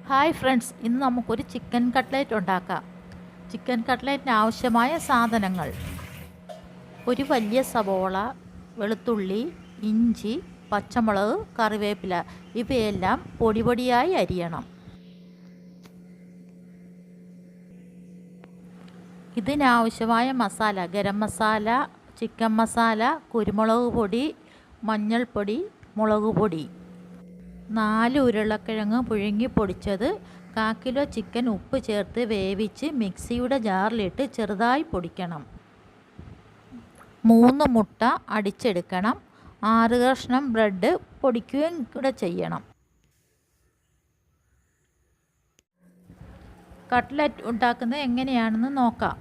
Hi friends, ഇന്ന് നമുക്കൊരു chicken cutlet ഉണ്ടാക്കാം. ചിക്കൻ കട്ട്ലേറ്റിന് ആവശ്യമായ സാധനങ്ങൾ: ഒരു വലിയ സവോള, വെളുത്തുള്ളി, ഇഞ്ചി, പച്ചമുളക്, കറിവേപ്പില ഇവയെല്ലാം പൊടിയായി അരിയണം. ഇതിനാവശ്യമായ മസാല: ഗരം മസാല, ചിക്കൻ മസാല, കുരുമുളക് പൊടി, മഞ്ഞൾപ്പൊടി, മുളക് പൊടി. 4 ഉരുളക്കിഴങ്ങ് പുഴുങ്ങി പൊടിച്ചത്, 1/4 കിലോ ചിക്കൻ ഉപ്പ് ചേർത്ത് വേവിച്ച് മിക്സിയുടെ ജാറിലിട്ട് ചെറുതായി പൊടിക്കണം. 3 മുട്ട അടിച്ചെടുക്കണം. 6 കഷ്ണം ബ്രെഡ് പൊടിക്കുകയും കൂടെ ചെയ്യണം. കട്ട്ലറ്റ് ഉണ്ടാക്കുന്നത് എങ്ങനെയാണെന്ന് നോക്കാം.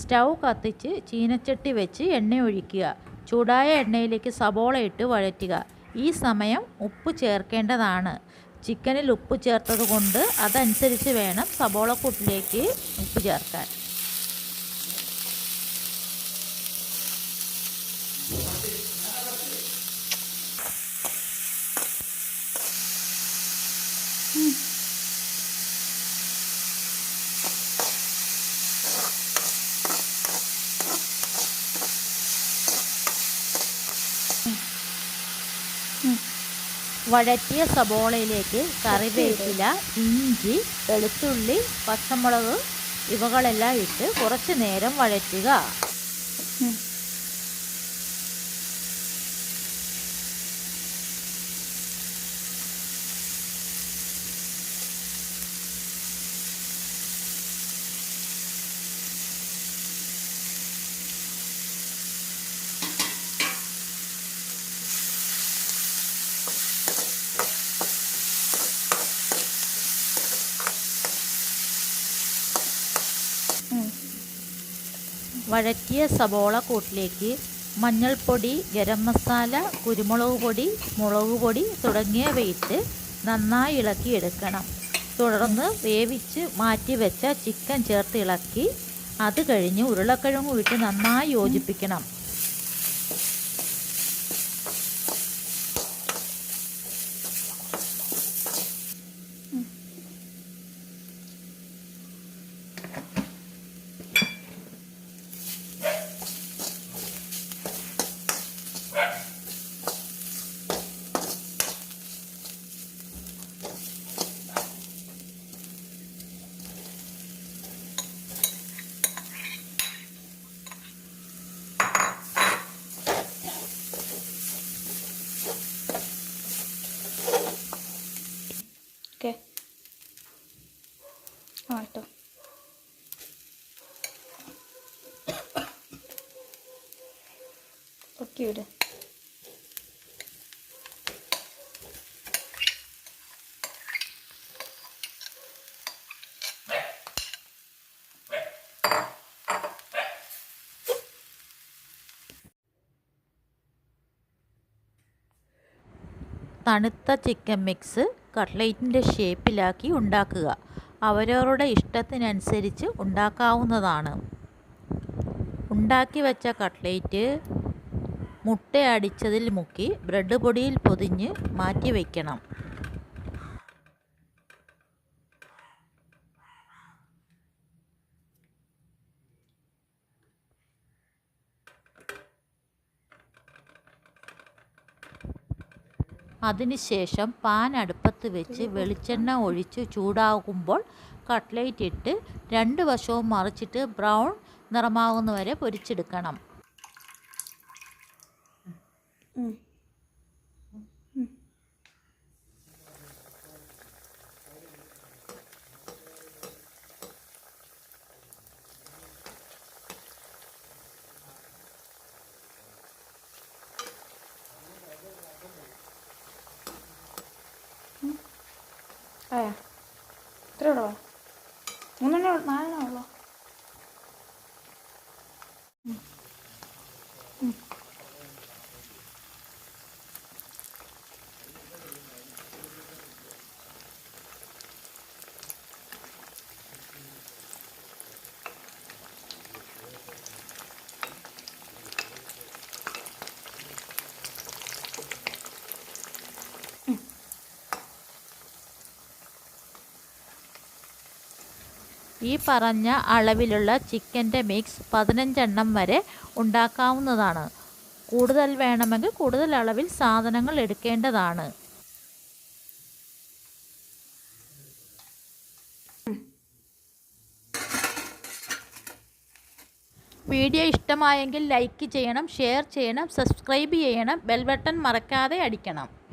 സ്റ്റൗ കത്തിച്ച് ചീനച്ചട്ടി വെച്ച് എണ്ണ ഒഴിക്കുക. ചൂടായ എണ്ണയിലേക്ക് സവോള ഇട്ട് വഴറ്റുക. ഈ സമയം ഉപ്പ് ചേർക്കേണ്ടതാണ്. ചിക്കനിൽ ഉപ്പ് ചേർത്തത് കൊണ്ട് അതനുസരിച്ച് വേണം സവോളക്കൂട്ടിലേക്ക് ഉപ്പ് ചേർക്കാൻ. വഴറ്റിയ സവോളയിലേക്ക് കറിവേപ്പില, ഇഞ്ചി, വെളുത്തുള്ളി, പച്ചമുളക് ഇവകളെല്ലാം ഇട്ട് കുറച്ച് നേരം വഴറ്റുക. വഴറ്റിയ സവോള കൂട്ടിലേക്ക് മഞ്ഞൾപ്പൊടി, ഗരം മസാല, കുരുമുളക് പൊടി, മുളക് പൊടി തുടങ്ങിയവയിട്ട് നന്നായി ഇളക്കിയെടുക്കണം. തുടർന്ന് വേവിച്ച് മാറ്റി വെച്ച ചിക്കൻ ചേർത്ത് ഇളക്കി അത് കഴിഞ്ഞ് ഉരുളക്കിഴങ്ങും ഇട്ട് നന്നായി യോജിപ്പിക്കണം. ഓക്കെ കേട്ടോ. ഓക്കെ വിട്. തണുത്ത ചിക്കൻ മിക്സ് കട്ട്ലേറ്റിൻ്റെ ഷേപ്പിലാക്കി ഉണ്ടാക്കുക. അവരവരുടെ ഇഷ്ടത്തിനനുസരിച്ച് ഉണ്ടാക്കാവുന്നതാണ്. ഉണ്ടാക്കി വെച്ച കട്ട്ലേറ്റ് മുട്ട അടിച്ചതിൽ മുക്കി ബ്രെഡ് പൊടിയിൽ പൊതിഞ്ഞ് മാറ്റി വയ്ക്കണം. അതിനുശേഷം പാൻ അടുപ്പത്ത് വെച്ച് വെളിച്ചെണ്ണ ഒഴിച്ച് ചൂടാകുമ്പോൾ കട്ട്ലേറ്റ് ഇട്ട് 2 വശവും മറിച്ചിട്ട് ബ്രൗൺ നിറമാകുന്നവരെ പൊരിച്ചെടുക്കണം. എത്ര ഉള്ളോ? 3 4 ഉള്ളോ? ഈ പറഞ്ഞ അളവിലുള്ള ചിക്കൻ്റെ മിക്സ് 15 എണ്ണം വരെ ഉണ്ടാക്കാവുന്നതാണ്. കൂടുതൽ വേണമെങ്കിൽ കൂടുതൽ അളവിൽ സാധനങ്ങൾ എടുക്കേണ്ടതാണ്. വീഡിയോ ഇഷ്ടമായെങ്കിൽ ലൈക്ക് ചെയ്യണം, ഷെയർ ചെയ്യണം, സബ്സ്ക്രൈബ് ചെയ്യണം, ബെൽ ബട്ടൺ മറക്കാതെ അടിക്കണം.